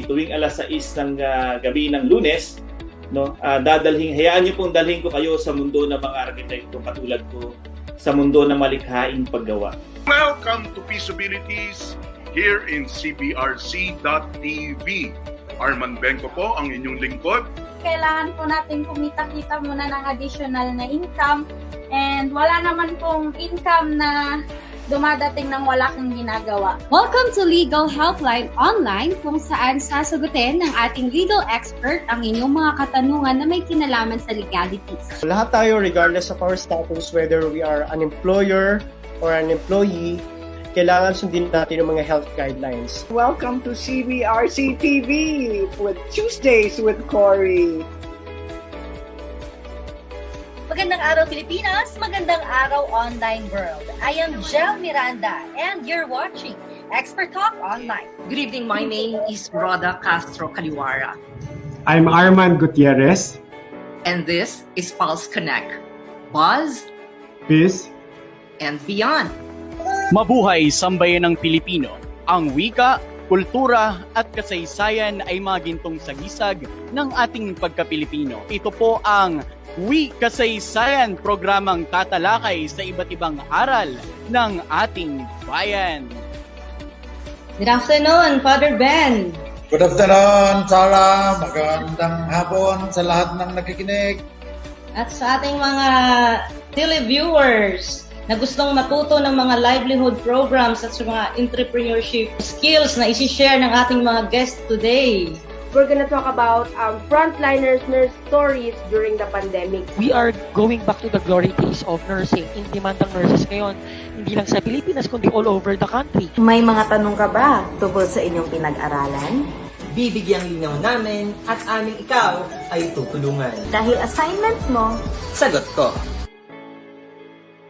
tuwing alas 6 ng gabi ng Lunes, no? Hayaan niyo pong dalhin ko kayo sa mundo ng mga arkitekto katulad ko, sa mundo ng malikhaing paggawa. Welcome to Peaceabilities here in CBRC.TV. Arman Benko po ang inyong lingkod. Kailangan po natin kumita-kita muna ng additional na income, and wala naman pong income na dumadating ng wala kang ginagawa. Welcome to Legal Helpline Online, kung saan sasagutin ng ating legal expert ang inyong mga katanungan na may kinalaman sa legalities. Lahat tayo, regardless of our status, whether we are an employer or an employee, kailangan sundin natin yung mga health guidelines. Welcome to CBRC TV with Tuesdays with Cory. Magandang araw Pilipinas, magandang araw online world. I am Jel Miranda and you're watching Expert Talk Online. Good evening, my name is Roda Castro Caliwara. I'm Arman Gutierrez. And this is Pulse Connect. Buzz, Peace, and beyond. Mabuhay sambayan ng Pilipino. Ang wika, kultura at kasaysayan ay mga gintong sagisag ng ating pagka-Pilipino. Ito po ang Kasaysayan, programang tatalakay sa iba't ibang aral ng ating bayan. Good afternoon, Father Ben. Good afternoon, Sarah. Magandang hapon sa lahat ng nakikinig. At sa ating mga televiewers na gustong matuto ng mga livelihood programs at sa mga entrepreneurship skills na isi-share ng ating mga guests today. We're gonna talk about frontliners, nurse stories during the pandemic. We are going back to the glory days of nursing. In demand ang nurses ngayon, hindi lang sa Pilipinas, kundi all over the country. May mga tanong ka ba tungkol sa inyong pinag-aralan? Bibigyang linaw namin at aming ikaw ay tutulungan. Dahil assignment mo, sagot ko.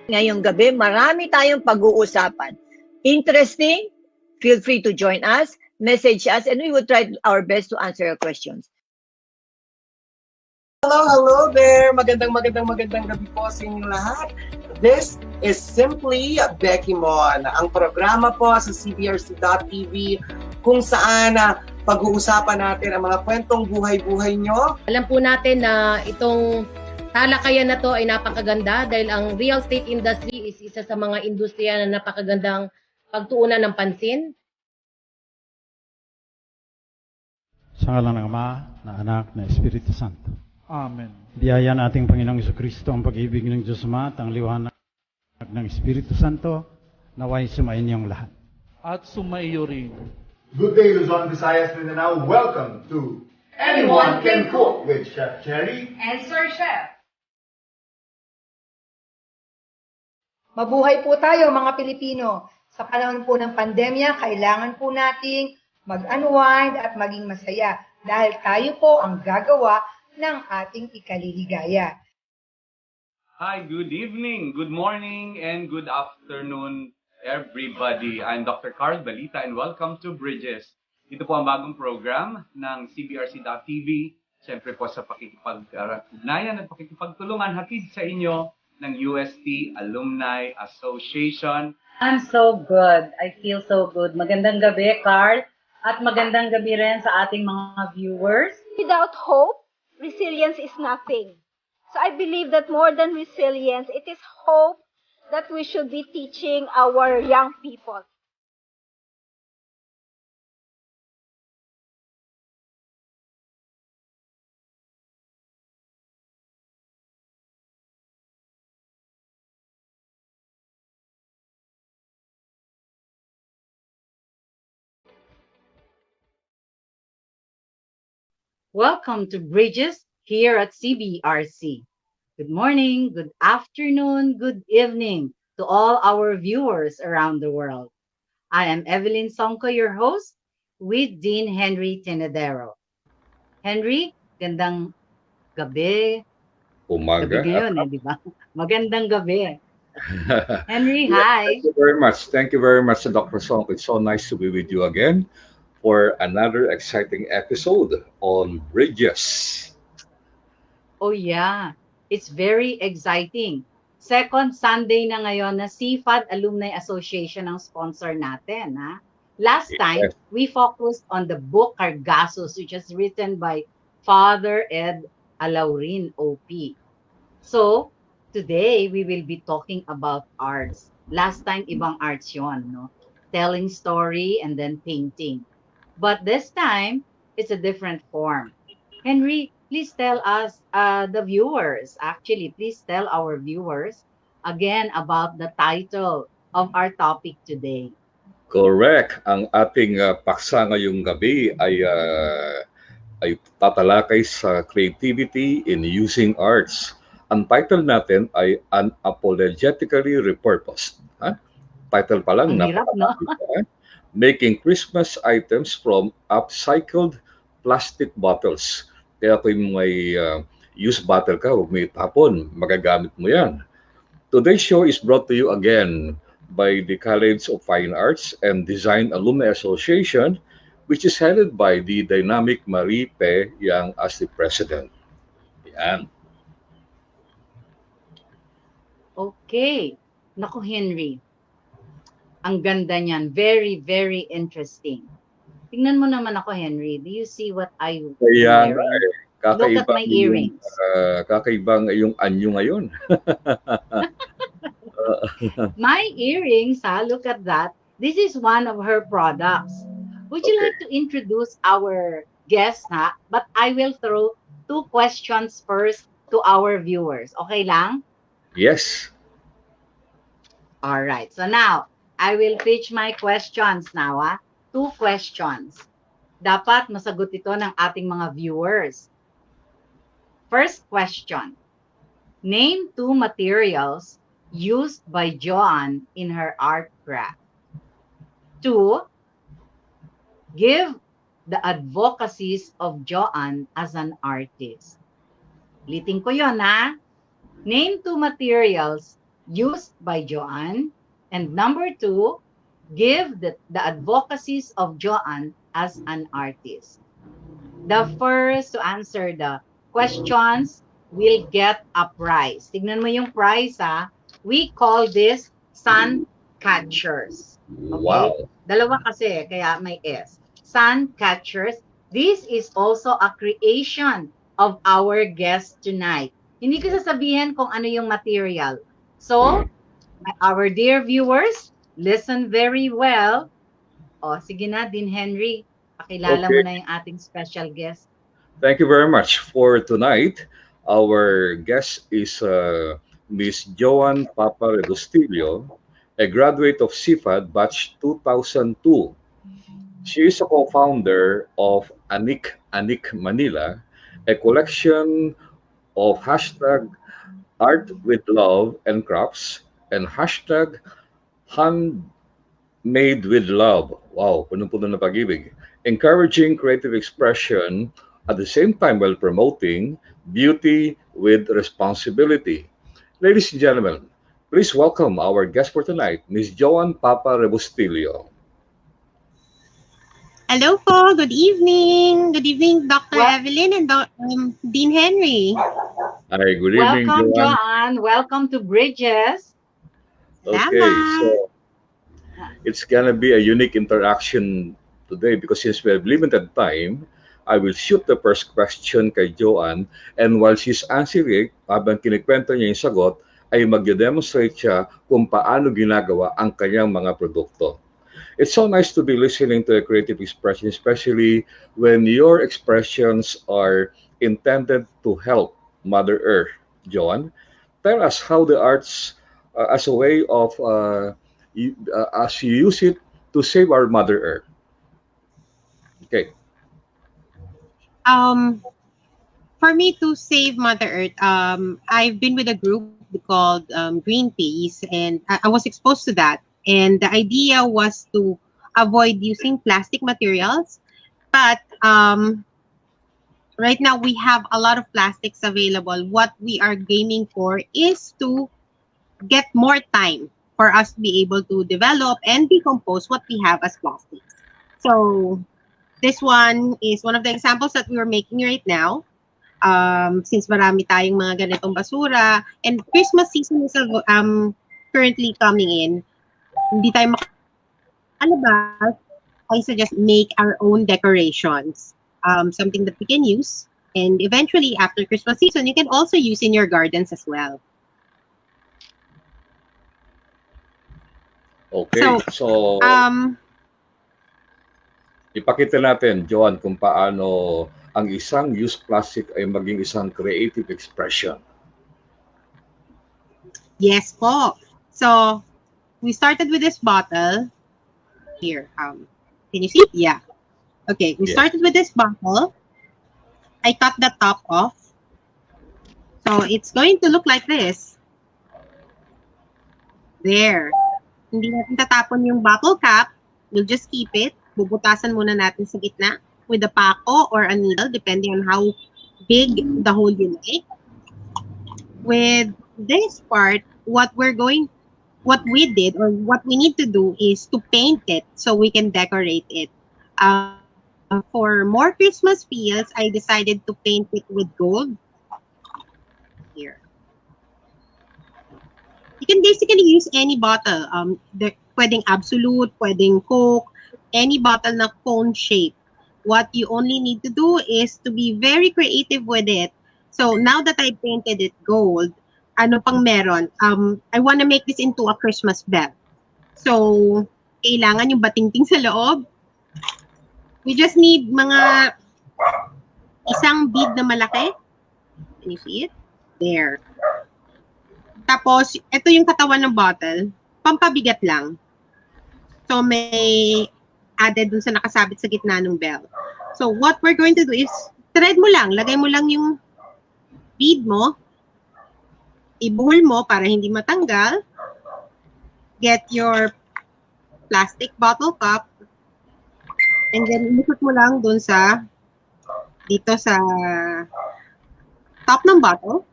Ngayong gabi, marami tayong pag-uusapan. Interesting? Feel free to join us. Message us and we will try our best to answer your questions. Hello there! Magandang gabi po sa inyong lahat. This is Simply Becky Mon, ang programa po sa CBRC.TV kung saan pag-uusapan natin ang mga kwentong buhay-buhay nyo. Alam po natin na itong talakayan na to ay napakaganda dahil ang real estate industry is isa sa mga industriya na napakagandang pagtuunan ng pansin. Sa ngalan ng Ama, na Anak, na Espiritu Santo. Amen. Biyaya nating Panginoong Jesucristo, ang pag-ibig ng Diyos Ama at ang liwanag ng Espiritu Santo, naway sumayin niyong lahat. At sumaiyo rin. Good day, Luzon, Visayas, Mindanao. Welcome to Anyone Can Cook with Chef Cherry And Sir Chef. Mabuhay po tayo mga Pilipino. Sa panahon po ng pandemya, kailangan po nating mag-unwind at maging masaya dahil tayo po ang gagawa ng ating ikaliligaya. Hi, good evening, good morning, and good afternoon, everybody. I'm Dr. Carl Balita and welcome to Bridges. Ito po ang bagong program ng CBRC.TV. Siyempre po sa pakikipag-ugnayan at pakikipagtulungan hatid sa inyo ng UST Alumni Association. I'm so good. I feel so good. Magandang gabi, Carl. At magandang gabi rin sa ating mga viewers. Without hope, resilience is nothing. So I believe that more than resilience, it is hope that we should be teaching our young people. Welcome to Bridges here at CBRC. Good morning, good afternoon, good evening to all our viewers around the world. I am Evelyn Songco, your host, with Dean Henry Tenedero. Henry, gandang gabi. Umaga. Gabi ngayon, di ba? Magandang gabi. Henry, hi. Thank you very much. Thank you very much, Dr. Song. It's so nice to be with you again for another exciting episode on Bridges. Oh yeah, it's very exciting. Second Sunday na ngayon na CFAD Alumni Association ang sponsor natin. Ha? Last time, Yes. we focused on the book Cargasos, which is written by Father Ed Alaurin, OP. So, today, we will be talking about arts. Last time, ibang arts yon, no? Telling story and then painting. But this time, it's a different form. Henry, please tell us, the viewers, actually, please tell our viewers again about the title of our topic today. Correct. Ang ating paksa ngayong gabi ay tatalakay sa creativity in using arts. Ang title natin ay Unapologetically Repurposed. Ha? Title pa lang, Ang hirap, no? Making Christmas items from upcycled plastic bottles. Kaya kung may used bottle ka, huwag mo itapon. Magagamit mo yan. Today's show is brought to you again by the College of Fine Arts and Design Alumni Association, which is headed by the dynamic Marie Pe Yang as the president. Yan. Okay. Naku, Henry. Ang ganda niyan. Very, very interesting. Tingnan mo naman ako, Henry. Do you see what I am Kaya wearing? kakaiba Look at my earrings. Kakaibang yung anyo ngayon. My earrings, look at that. This is one of her products. Would you like to introduce our guest, ha? But I will throw 2 questions first to our viewers. Okay lang? Yes. All right. So now, I will pitch my questions now, ha? 2 questions. Dapat masagot ito ng ating mga viewers. First question. Name 2 materials used by Joanne in her art craft. 2. Give the advocacies of Joanne as an artist. Liting ko yun, ha? Name 2 materials used by Joanne. And number 2, give the advocacies of Joanne as an artist. The first to answer the questions will get a prize. Tignan mo yung prize, ha? We call this sun catchers. Okay? Wow. Dalawa kasi, kaya may S. Sun catchers. This is also a creation of our guest tonight. Hindi ko sasabihin kung ano yung material. So, our dear viewers, listen very well. O, sige na, Dean Henry. Pakilala mo na yung ating special guest. Thank you very much. For tonight, our guest is Miss Joanne Papa Regostillo, a graduate of CFAD Batch 2002. She is a co-founder of Anik Manila, a collection of hashtag Art with Love and Crafts and hashtag Handmade with Love. Wow, punong-puno na pag-ibig. Encouraging creative expression at the same time while promoting beauty with responsibility. Ladies and gentlemen, please welcome our guest for tonight, Ms. Joanne Papa Regostillo. Hello po, good evening. Good evening, Dr. Evelyn and Dean Henry. Hi, good evening, Welcome, Joanne. Welcome to Bridges. Okay, so it's gonna be a unique interaction today because since we have limited time, I will shoot the first question kay Joanne, and while she's answering, habang kinikwento niya yung sagot, ay mag-demonstrate siya kung paano ginagawa ang kanyang mga produkto. It's so nice to be listening to a creative expression, especially when your expressions are intended to help Mother Earth. Joanne, tell us how the arts, as a way of, as you use it to save our Mother Earth. Okay. For me to save Mother Earth, I've been with a group called Greenpeace, and I was exposed to that. And the idea was to avoid using plastic materials. But right now we have a lot of plastics available. What we are aiming for is to get more time for us to be able to develop and decompose what we have as plastics. So this one is one of the examples that we are making right now. Since marami tayong mga ganitong basura, and Christmas season is currently coming in, hindi tayo makalabas, I suggest make our own decorations. Something that we can use. And eventually, after Christmas season, you can also use in your gardens as well. Okay, so ipakita natin, Joan, kung paano ang isang used plastic ay maging isang creative expression. Yes po. So, we started with this bottle. Here, can you see? Yeah. Okay, we started with this bottle. I cut the top off. So, it's going to look like this. There. Hindi natin tatapon yung bottle cap. We'll just keep it. Bubutasan muna natin sa gitna with a pako or a needle, depending on how big the hole you like. With this part, what we did or what we need to do is to paint it so we can decorate it. For more Christmas feels, I decided to paint it with gold. Here. You can basically use any bottle. Pwedeng Absolute, pwedeng Coke, any bottle na cone shape. What you only need to do is to be very creative with it. So now that I painted it gold, ano pang meron? I want to make this into a Christmas bell. So, kailangan yung batingting sa loob. We just need mga isang bead na malaki. Can you see it? There. Tapos, ito yung katawan ng bottle. Pampabigat lang. So, may added dun sa nakasabit sa gitna ng bell. So, what we're going to do is, thread mo lang. Lagay mo lang yung bead mo. Ibuhol mo para hindi matanggal. Get your plastic bottle cup. And then, ilusot mo lang dun sa, dito sa top ng bottle.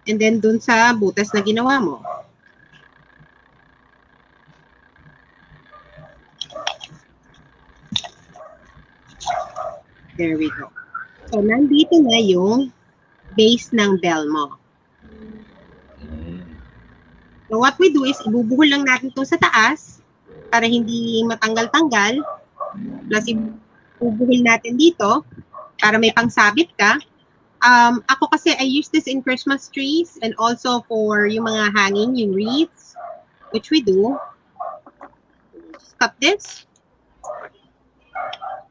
And then, dun sa butas na ginawa mo. There we go. So, nandito na yung base ng bell mo. So, what we do is, ibubuhol lang natin ito sa taas para hindi matanggal-tanggal. Plus, ibubuhol natin dito para may pangsabit ka. Ako kasi, I use this in Christmas trees and also for yung mga hanging, yung wreaths, which we do. Just cut this.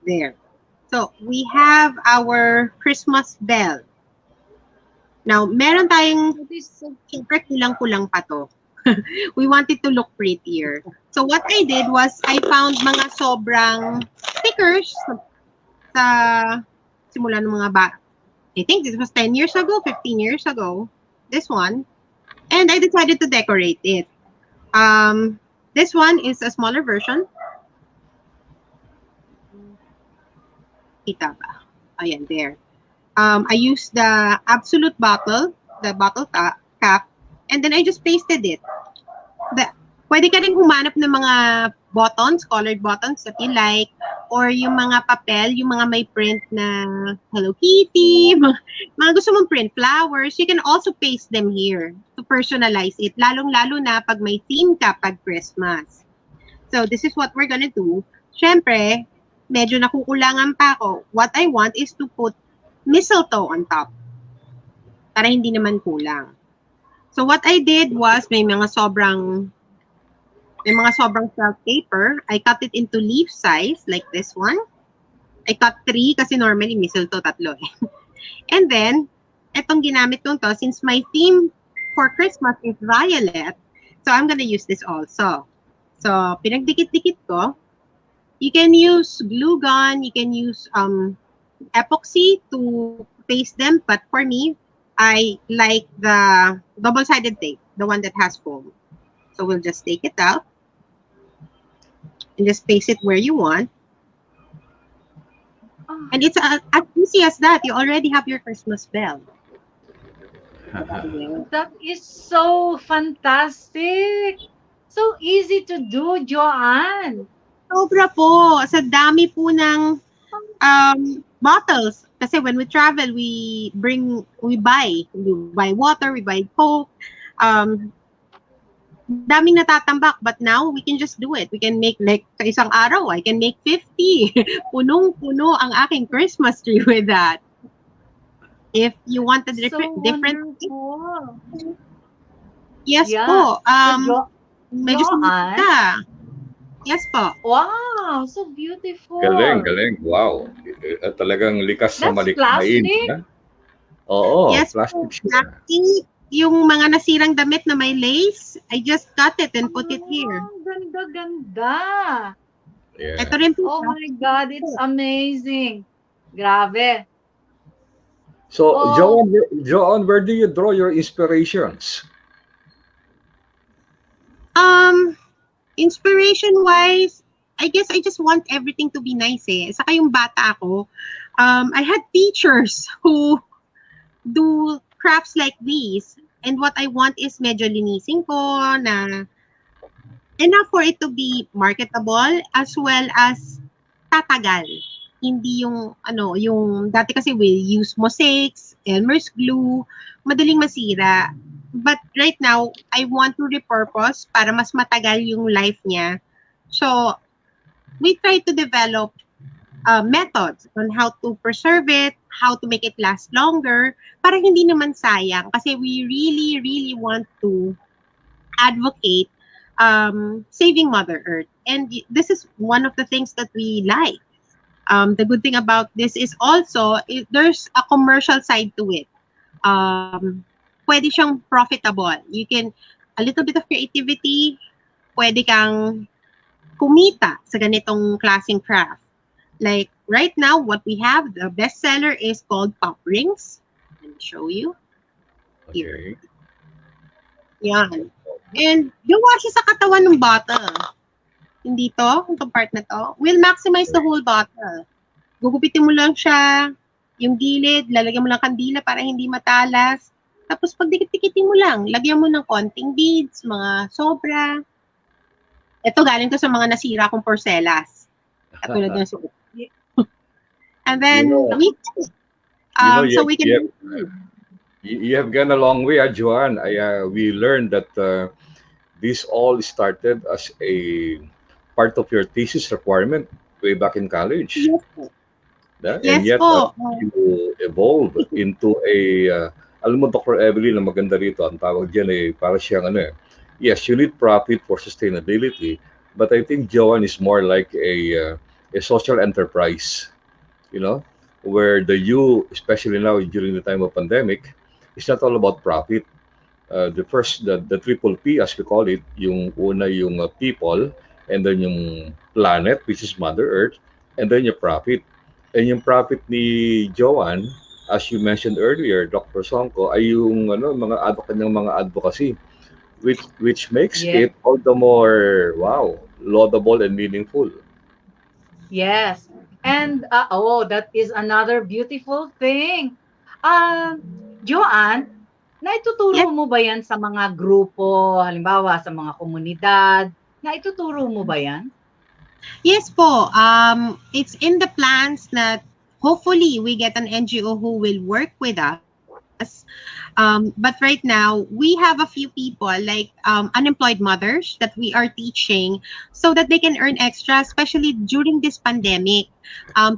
There. So, we have our Christmas bell. Now, meron tayong, siyempre kulang-kulang pa to. We want it to look prettier. So, what I did was, I found mga sobrang stickers sa simula ng mga I think this was 10 years ago, 15 years ago, this one. And I decided to decorate it. This one is a smaller version. Kita ba? Ayan, there. I used the Absolute bottle, the bottle cap, and then I just pasted it. Pwede ka rin humanap ng mga buttons, colored buttons that you like, or yung mga papel, yung mga may print na Hello Kitty, mga gusto mong print flowers, you can also paste them here to personalize it, lalong-lalo na pag may theme ka pag Christmas. So, this is what we're gonna do. Siyempre, medyo nakukulangan pa ako. What I want is to put mistletoe on top para hindi naman kulang. So, what I did was, may mga sobrang felt paper. I cut it into leaf size, like this one. I cut 3 kasi normally mistletoe 3 eh. And then, etong ginamit ko to, since my theme for Christmas is violet, so I'm gonna use this also. So, pinagdikit-dikit ko. You can use glue gun, you can use epoxy to paste them, but for me, I like the double-sided tape, the one that has foam. So we'll just take it out and just paste it where you want. And it's as easy as that. You already have your Christmas bell. That is so fantastic. So easy to do, Joanne. Sobra po. Sa dami po ng bottles. Kasi when we travel, we buy water, we buy Coke. daming natatambak, but now we can just do it. We can make like sa isang araw, I can make 50. Punong-puno ang aking Christmas tree with that. If you want a different wonderful. Yes Yeah. po. Medyo Joanne? sumita. Yes po. Wow, so beautiful. Galing. Wow. Talagang likas sa That's malikhain. plastic? Ha? Oo, Yes plastic po. siya. Plastic. Yung mga nasirang damit na may lace, I just cut it and put it here. Ganda. Yeah. Ito rin po. Oh my God, it's amazing. Grabe. So, Oh. Joanne, where do you draw your inspirations? Inspiration-wise, I guess I just want everything to be nice eh. Saka yung bata ako, I had teachers who do crafts like these. And what I want is medyo linisin ko na enough for it to be marketable as well as tatagal. Hindi yung, yung dati kasi we use mosaics, Elmer's glue, madaling masira. But right now, I want to repurpose para mas matagal yung life niya. So, we try to develop methods on how to preserve it, how to make it last longer, para hindi naman sayang. Kasi we really, really want to advocate saving Mother Earth. And this is one of the things that we like. The good thing about this is also, there's a commercial side to it. Pwede siyang profitable. You can, a little bit of creativity, pwede kang kumita sa ganitong klaseng craft. Like right now, what we have, the bestseller is called pop rings. Let me show you. Here. Yan. And gawa siya sa katawan ng bottle. Hindi to, itong part na to. We'll maximize the whole bottle. Gugupitin mo lang siya, yung gilid, lalagyan mo lang kandila para hindi matalas. Tapos pag dikit-dikitin mo lang, lagyan mo ng konting beads, mga sobra. Ito galing to sa mga nasira kong porcelas. Katulad ng suot. And then, we can... You have gone a long way, Joanne. We learned that this all started as a part of your thesis requirement way back in college. Yes. And yet, you evolve into a... alam mo, Dr. Evelyn, na maganda rito, ang tawag dyan para siyang yes, you need profit for sustainability, but I think Joanne is more like a social enterprise, where the you, especially now during the time of pandemic, it's not all about profit. The triple P, as we call it, yung una yung people, and then yung planet, which is Mother Earth, and then yung profit. And yung profit ni Joanne, as you mentioned earlier, Dr. Songco, ay yung kanyang mga advocacy, which makes it all the more, laudable and meaningful. Yes. And, that is another beautiful thing. Joanne, naituturo mo ba yan sa mga grupo, halimbawa sa mga komunidad? Naituturo mo ba yan? Yes po. It's in the plans that hopefully we get an NGO who will work with us. But right now, we have a few people like unemployed mothers that we are teaching so that they can earn extra, especially during this pandemic.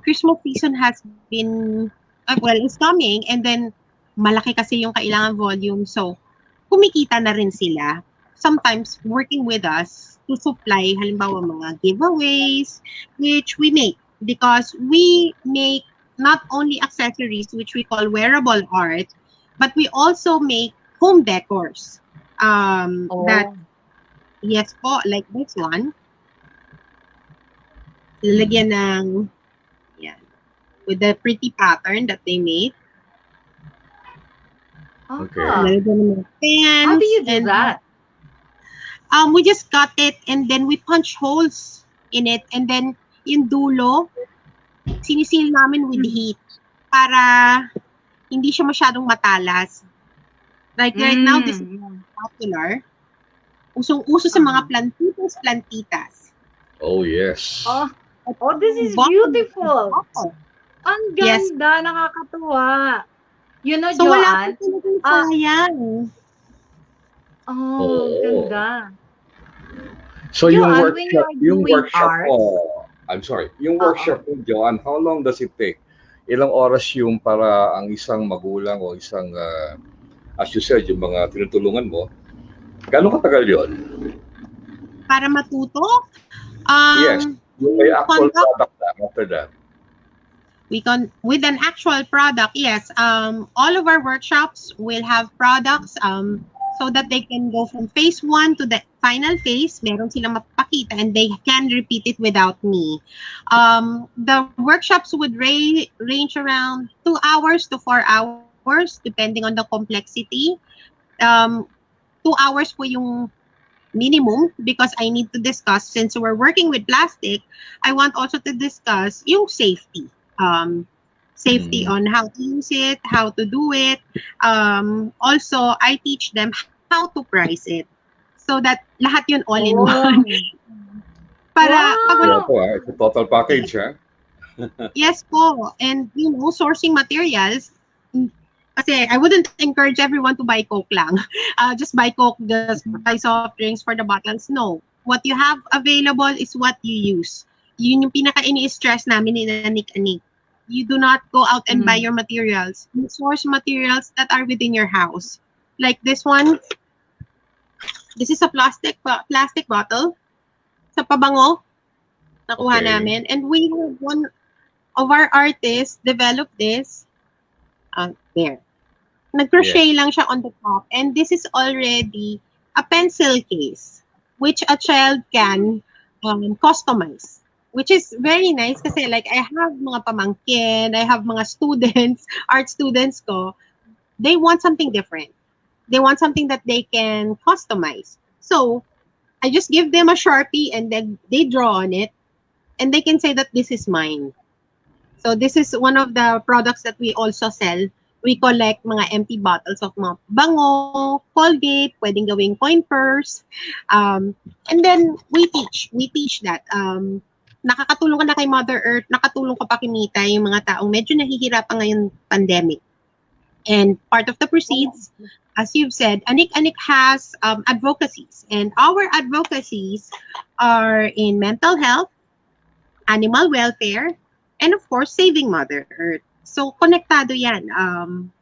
Christmas season has been, it's coming, and then malaki kasi yung kailangan volume. So, kumikita na rin sila. Sometimes working with us to supply, halimbawa mga giveaways, which we make. Because we make not only accessories, which we call wearable art, but we also make home decors. Yes po, like this one. Lalagyan ng, with the pretty pattern that they made. Okay. Lalagyan ng pens. How do you do that? We just cut it and then we punch holes in it, and then yung dulo, sinisil namin with heat para hindi siya masyadong matalas. Like right now, this is popular. Usong-uso sa mga plantitas. Oh, yes. Oh, this is beautiful. Ang ganda, nakakatuwa. You know, so, Joanne? wala pa talagang sayang. Ganda. So yung Joanne, when you workshop, are yung doing workshop arts, mo, I'm sorry, yung oo. workshop mo, Joanne, how long does it take? Ilang oras yung para ang isang magulang o isang, as you said, yung mga tinutulungan mo, gano'ng katagal yun? Para matuto, Yes, yung may actual conduct product na after that. with an actual product, yes. All of our workshops will have products so that they can go from phase 1 to the final phase. Meron silang mapakita and they can repeat it without me. The workshops would range around 2 hours to 4 hours depending on the complexity. 2 hours po yung minimum because I need to discuss, since we're working with plastic, I want also to discuss yung safety. Safety on how to use it, how to do it. Also, I teach them how to price it so that lahat yun all in one. Para pag Kaya po, it's a total package, ha? yes po. And, sourcing materials, kasi I wouldn't encourage everyone to buy Coke lang. Just buy Coke, just buy soft drinks for the bottles. No. What you have available is what you use. Yun yung pinaka-ini-stress namin ni Anik-Anik. You do not go out and buy your materials. You source materials that are within your house. Like this one. This is a plastic bottle. Sa pabango. Nakuha namin. And we have one of our artists develop this. There. Nag-crochet lang siya on the top. And this is already a pencil case, which a child can customize. Which is very nice kasi like I have mga pamangkin, I have mga students, art students ko, they want something different. They want something that they can customize. So, I just give them a Sharpie and then they draw on it and they can say that this is mine. So, this is one of the products that we also sell. We collect mga empty bottles of mga bango, Colgate, pwedeng gawing coin purse. And then, we teach that. Nakakatulong ka na kay Mother Earth, nakatulong ka pa kinita yung mga taong medyo nahihirapan ngayon pandemic. And part of the proceeds, as you've said, Anik-Anik has advocacies. And our advocacies are in mental health, animal welfare, and of course, saving Mother Earth. So, konektado yan.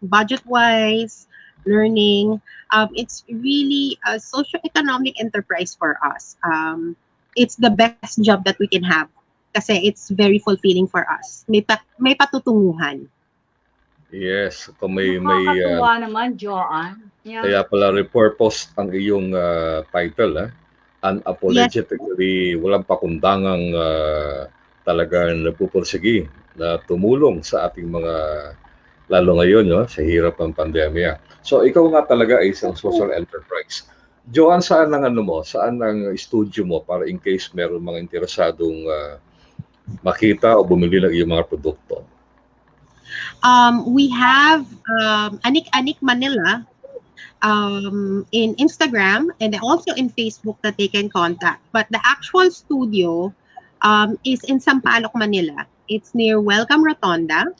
Budget-wise, learning. It's really a socio-economic enterprise for us. It's the best job that we can have kasi it's very fulfilling for us. May patutunguhan. Yes, kung may Nakakatuwa naman, Joanne. Yeah. kaya pala repurpose ang iyong title, unapologetically, walang pakundangang talagang nagpupursigi na tumulong sa ating mga, lalo ngayon, sa hirap ng pandemya. So, ikaw nga talaga ay isang social enterprise. Joanne, saan ang saan ang studio mo para in case meron mga interesadong makita o bumili ng iyong mga produkto? We have Anik-Anik Manila in Instagram and also in Facebook that they can contact. But the actual studio is in Sampaloc, Manila. It's near Welcome Rotonda.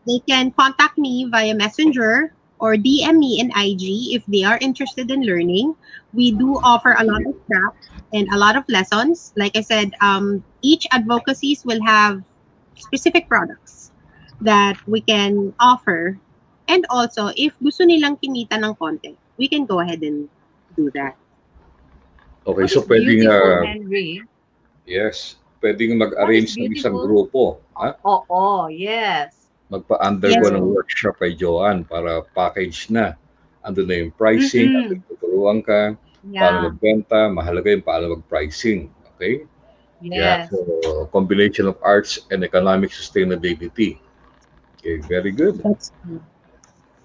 They can contact me via Messenger or DM me in IG if they are interested in learning. We do offer a lot of crafts and a lot of lessons. Like I said, each advocacies will have specific products that we can offer. And also, if gusto nilang kimita ng konti, we can go ahead and do that. Okay, so pwedeng yes, pwedeng mag-arrange ng isang grupo, Oo, yes. Magpa-undergo ng workshop kay Joanne para package na. Ando na yung pricing, tuturuan ka, paano magbenta, mahalaga yung paano mag-pricing. Okay? Yes. Yeah, so combination of arts and economic sustainability. Okay, very good.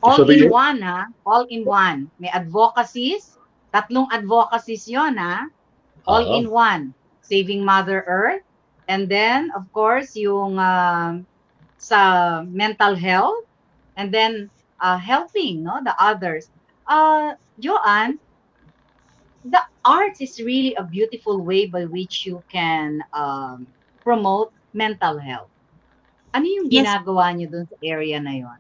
All in one, ha? All in one. May advocacies, 3 advocacies yon, ha? All in one. Saving Mother Earth. And then, of course, yung sa mental health, and then helping the others. Joanne, the arts is really a beautiful way by which you can promote mental health. Ano yung ginagawa niyo dun sa area na yon?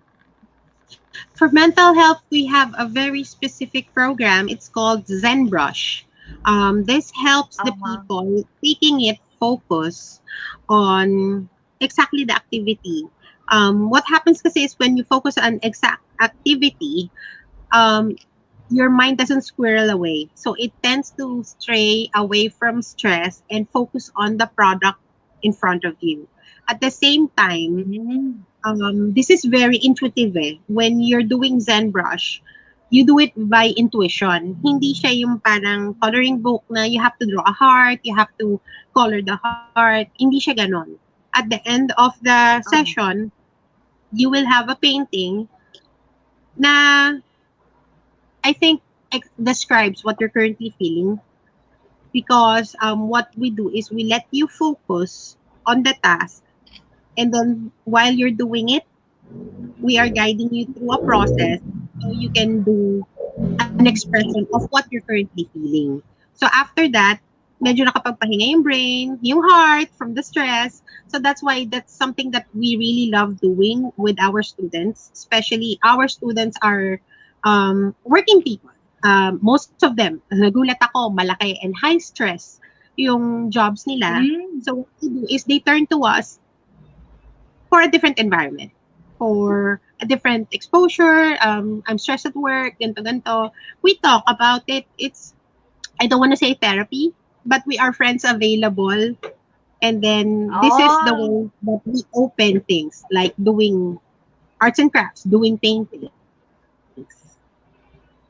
For mental health, we have a very specific program. It's called Zen Brush. This helps the people taking it focus on exactly the activity. What happens kasi is when you focus on exact activity, your mind doesn't squirrel away. So it tends to stray away from stress and focus on the product in front of you. At the same time, this is very intuitive eh. When you're doing ZenBrush, you do it by intuition. Hindi siya yung parang coloring book na you have to draw a heart, you have to color the heart. Hindi siya ganon. At the end of the session, you will have a painting na I think describes what you're currently feeling, because what we do is we let you focus on the task, and then while you're doing it, we are guiding you through a process so you can do an expression of what you're currently feeling. So after that, medyo nakapagpahinga yung brain, yung heart from the stress. So that's why that's something that we really love doing with our students, especially our students are working people. Most of them, nagulat ako, malaki and high stress yung jobs nila. So what they do is they turn to us for a different environment, for a different exposure. I'm stressed at work, ganto. We talk about it. It's, I don't want to say therapy, but we are friends available. And then this is the way that we open things, like doing arts and crafts, doing painting.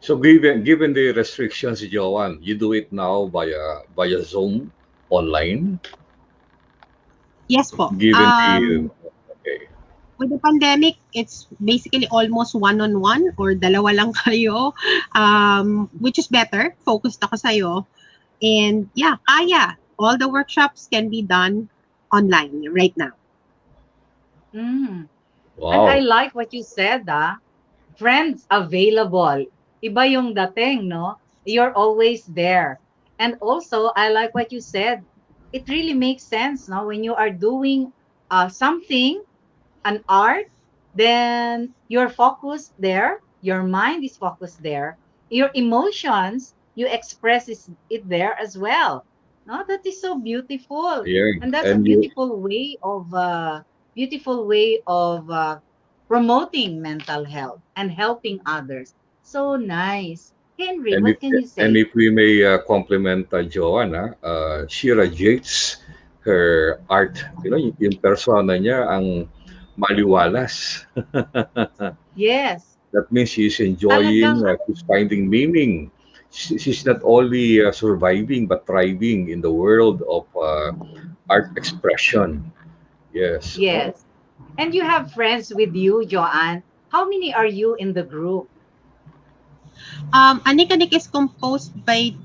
So given the restrictions, Joanne, you do it now via Zoom online? Yes po. Given with the pandemic, it's basically almost one-on-one or dalawa lang kayo, which is better. Focused ako sa'yo. And yeah, kaya. All the workshops can be done online right now. And Wow. I like what you said, friends available. Iba yung dating, no? You're always there. And also, I like what you said. It really makes sense, no? When you are doing something, an art, then you're focused there, your mind is focused there, your emotions, you express it there as well. No, that is so beautiful. Yeah. And that's a beautiful way of promoting mental health and helping others. So nice. Henry, what can you say? And if we may compliment Joanna, she radiates her art. You know, yung persona niya ang maliwalas. Yes. That means she's enjoying, she's finding meaning. She's not only surviving but thriving in the world of art expression. Yes. Yes. And you have friends with you, Joanne. How many are you in the group? Anik is composed by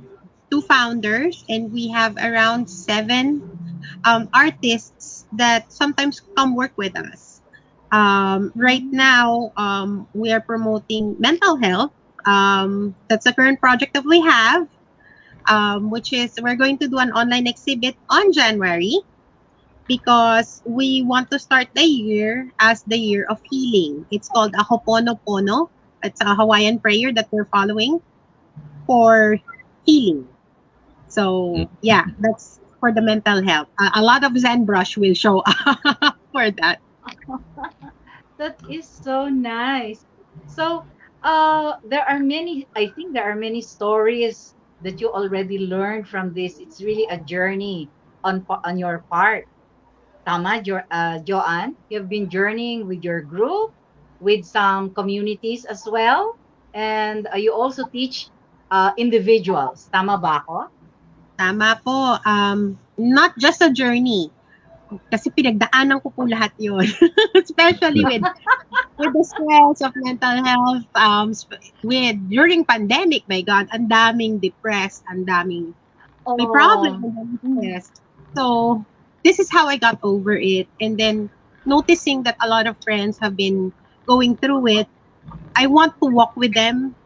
2 founders, and we have around 7 artists that sometimes come work with us. Right now, we are promoting mental health. That's the current project that we have, which is we're going to do an online exhibit on January, because we want to start the year as the year of healing. It's called a Ho'oponopono. It's a Hawaiian prayer that we're following for healing. So yeah, that's for the mental health. A lot of ZenBrush will show up for that. That is so nice. So there are many, I think there are many stories that you already learned from this. It's really a journey on your part. Tama, Joanne? You've been journeying with your group, with some communities as well, and you also teach individuals. Tama ba ako? Tama po. Not just a journey. Kasi pinagdaanan ko po lahat yun. Especially with the stress of mental health. During pandemic, my God, ang daming depressed, ang daming may problem, ang daming stressed. So, this is how I got over it. And then, noticing that a lot of friends have been going through it, I want to walk with them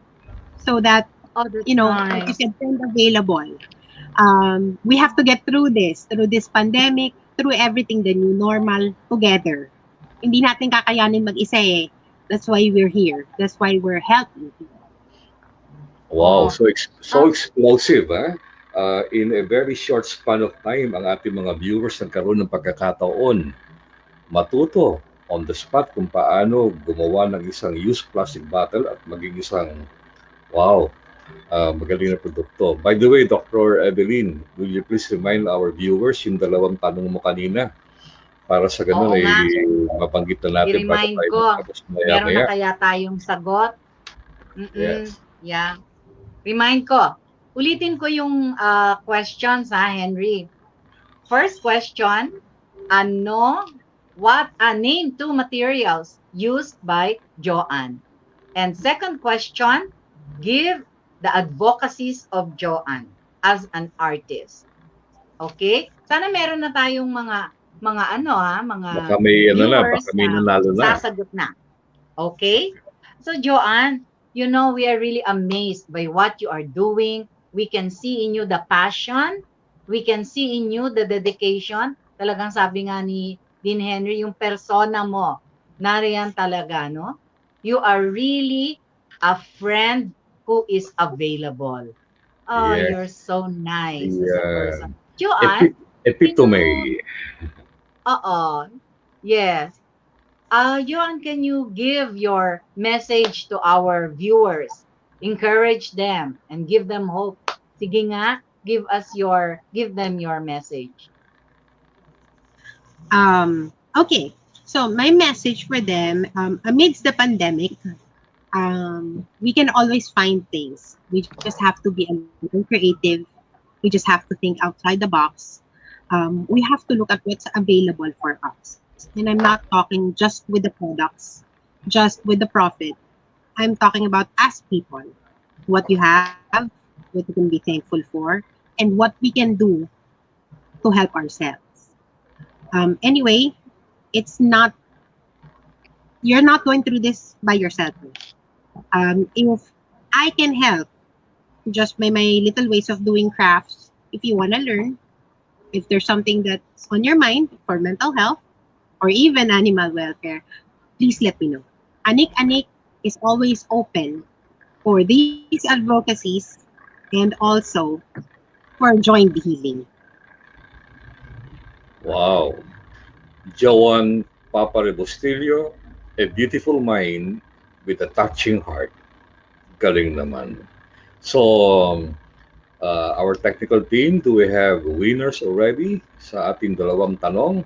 so that, like you said, friend available. We have to get through this pandemic, through everything, the new normal, together. Hindi natin kakayanin mag-isa eh. That's why we're here. That's why we're helping people. Wow, so explosive, huh? in a very short span of time, ang ating mga viewers nagkaroon ng pagkakataon matuto on the spot kung paano gumawa ng isang used plastic bottle at maging isang magaling na produkto. By the way, Dr. Evelyn, will you please remind our viewers yung dalawang tanong mo kanina para sa ganun Oo ay nga. mabanggit na natin bago I-remind tayo ko. magtapos Meron na maya-maya. kaya tayong sagot? Yes. Yeah. Remind ko. Ulitin ko yung questions, Henry. First question, name two materials used by Joanne. And second question, give the advocacies of Joanne as an artist. Okay? Sana meron na tayong mga Baka may viewers baka may nanalo na. sasagot na. Okay? So Joanne, you know, we are really amazed by what you are doing. We can see in you the passion. We can see in you the dedication. Talagang sabi nga ni Dean Henry, yung persona mo, nariyan talaga, no? You are really a friend who is available. Oh, Yes. you're so nice as a person. The Joanne, epitome. yes. Joanne, can you give your message to our viewers? Encourage them and give them hope. Sige nga, give them your message. Okay. So my message for them, amidst the pandemic, we can always find things. We just have to be a little creative. We just have to think outside the box. We have to look at what's available for us. And I'm not talking just with the products, just with the profit. I'm talking about as people, what you have, what you can be thankful for, and what we can do to help ourselves. Anyway, you're not going through this by yourself. If I can help just by my little ways of doing crafts, if you want to learn, if there's something that's on your mind for mental health or even animal welfare, please let me know. Anik is always open for these advocacies and also for joint healing. Wow. Joanne Paparebostillo, a beautiful mind with a touching heart. Galing naman. So, our technical team, do we have winners already sa ating dalawang tanong?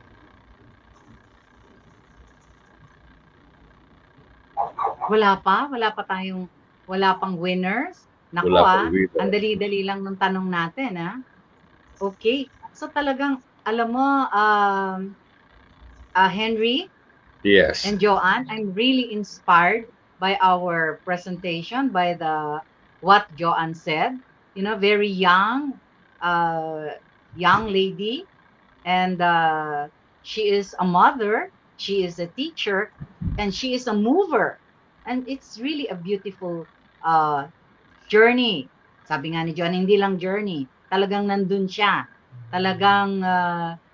Wala pang winners. Naku Winners. ang dali-dali lang ng tanong natin Okay. So talagang, alam mo, Henry? Yes. And Joanne, I'm really inspired by our presentation, by what Joanne said. You know, very young lady, and she is a mother, she is a teacher, and she is a mover. And it's really a beautiful journey. Sabi nga ni Joanne, hindi lang journey, talagang nandun siya. Talagang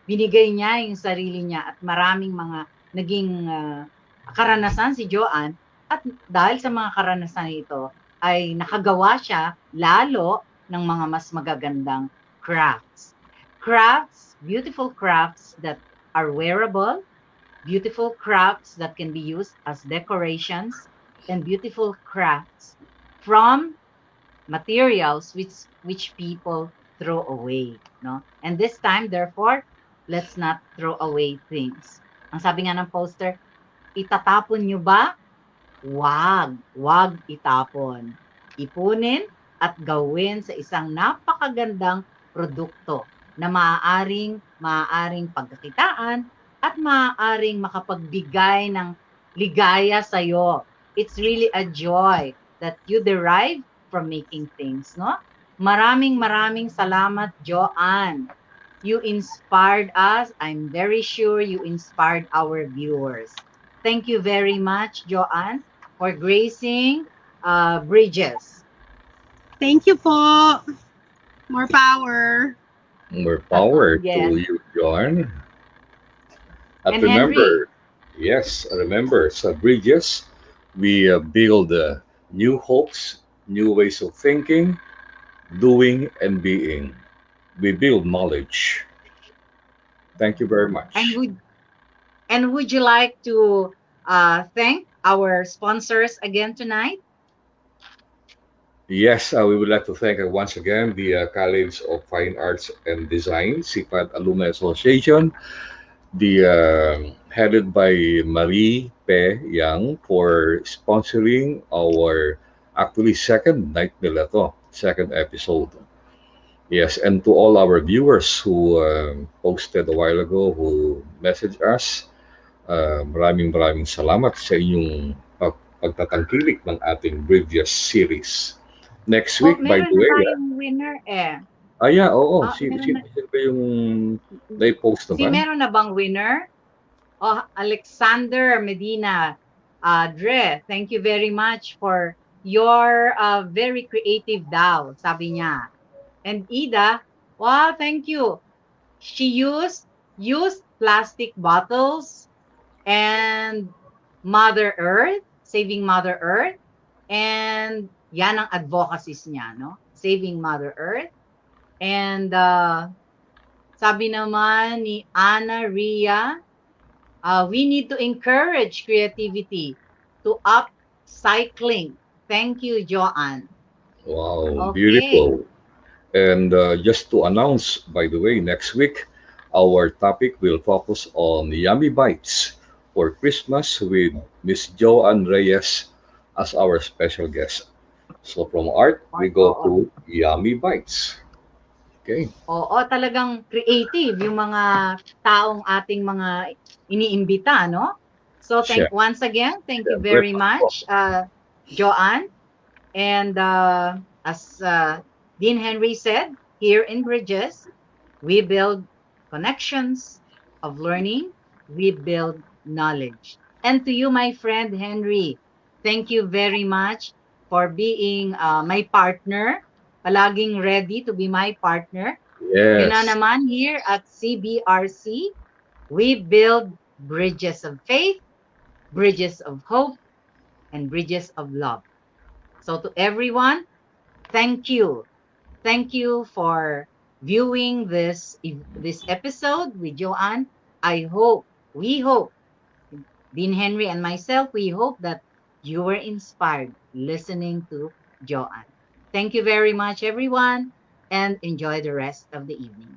binigay niya yung sarili niya at maraming mga naging karanasan si Joanne, at dahil sa mga karanasan ito ay nakagawa siya lalo ng mga mas magagandang crafts. Beautiful crafts that are wearable, beautiful crafts that can be used as decorations, and beautiful crafts from materials which people throw away, no? And this time, therefore, let's not throw away things. Ang sabi nga ng poster, itatapon nyo ba? Wag itapon. Ipunin at gawin sa isang napakagandang produkto na maaaring pagkakitaan at maaaring makapagbigay ng ligaya sa'yo. It's really a joy that you derive from making things, no? Maraming salamat, Joanne. You inspired us. I'm very sure you inspired our viewers. Thank you very much, Joanne, for gracing Bridges. Thank you po. More power. More power Yes. to you, Joanne. And And remember, remember, sa Bridges, we build new hopes, new ways of thinking, doing, and being. we build knowledge. Thank you very much. And would you like to thank our sponsors again tonight? Yes, we would like to thank once again the College of Fine Arts and Design, CFAD Alumni Association, headed by Marie Pe Yang, for sponsoring our actually second night nila to, second episode. Yes, and to all our viewers who posted a while ago, who messaged us, maraming salamat sa inyong pagtatangkilik ng ating Bridges series. Next week, by the Meron na way, tayong winner eh. yeah, oo. Meron Sino ba yung na-post na ba? Meron na bang winner? Alexander Medina. Dre, thank you very much for your very creative daw, sabi niya. And Ida, wow, thank you. She used plastic bottles and Mother Earth, saving Mother Earth, and yan ang advocacies niya, no? Saving Mother Earth. And sabi naman ni Ana Ria, we need to encourage creativity to upcycling. Thank you, Joanne. Wow, Okay. beautiful. And just to announce, by the way, next week, our topic will focus on Yummy Bites for Christmas with Miss Joanne Reyes as our special guest. So from art, we go to Yummy Bites. Okay. Oo, talagang creative yung mga taong ating mga iniimbita, no? So once again, thank you very much, Joanne. And as Dean Henry said, here in Bridges, we build connections of learning, we build knowledge. And to you, my friend Henry, thank you very much for being my partner, palaging ready to be my partner. Yes. Yun na naman, here at CBRC, we build bridges of faith, bridges of hope, and bridges of love. So to everyone, thank you. Thank you for viewing this episode with Joanne. We hope, Dean Henry and myself, we hope that you were inspired listening to Joanne. Thank you very much, everyone, and enjoy the rest of the evening.